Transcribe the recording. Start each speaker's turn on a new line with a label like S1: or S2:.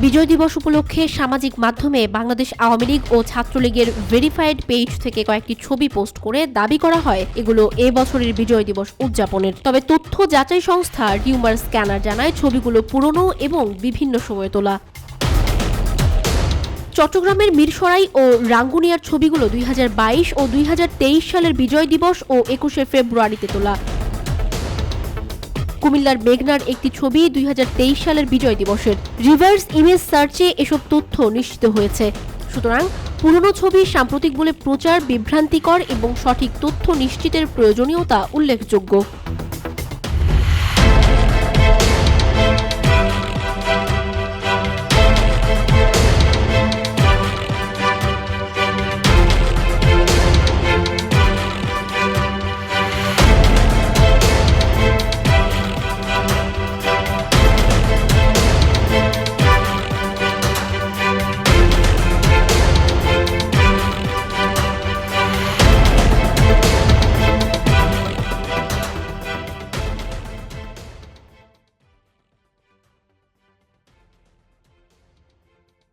S1: বিজয় দিবস উপলক্ষে সামাজিক মাধ্যমে বাংলাদেশ আওয়ামী লীগ ও ছাত্রলীগের ভেরিফাইড পেজ থেকে কয়েকটি ছবি পোস্ট করে দাবি করা হয় এগুলো এ বছরের বিজয় দিবস উদযাপনের। তবে তথ্য যাচাই সংস্থা রিউমার স্ক্যানার জানায় ছবিগুলো পুরনো এবং বিভিন্ন সময়ে তোলা। চট্টগ্রামের মিরসরাই ও রাঙ্গুনিয়ার ছবিগুলো 2022 ও 2023 সালের বিজয় দিবস ও 21শে ফেব্রুয়ারিতে তোলা। কুমিল্লার মেঘনার একটি ছবি 2023 সালের বিজয় দিবসের। রিভার্স ইমেজ সার্চে এসব তথ্য নিশ্চিত হয়েছে। সুতরাং পুরনো ছবি সাম্প্রতিক বলে প্রচার বিভ্রান্তিকর এবং সঠিক তথ্য নিশ্চিতের প্রয়োজনীয়তা উল্লেখযোগ্য।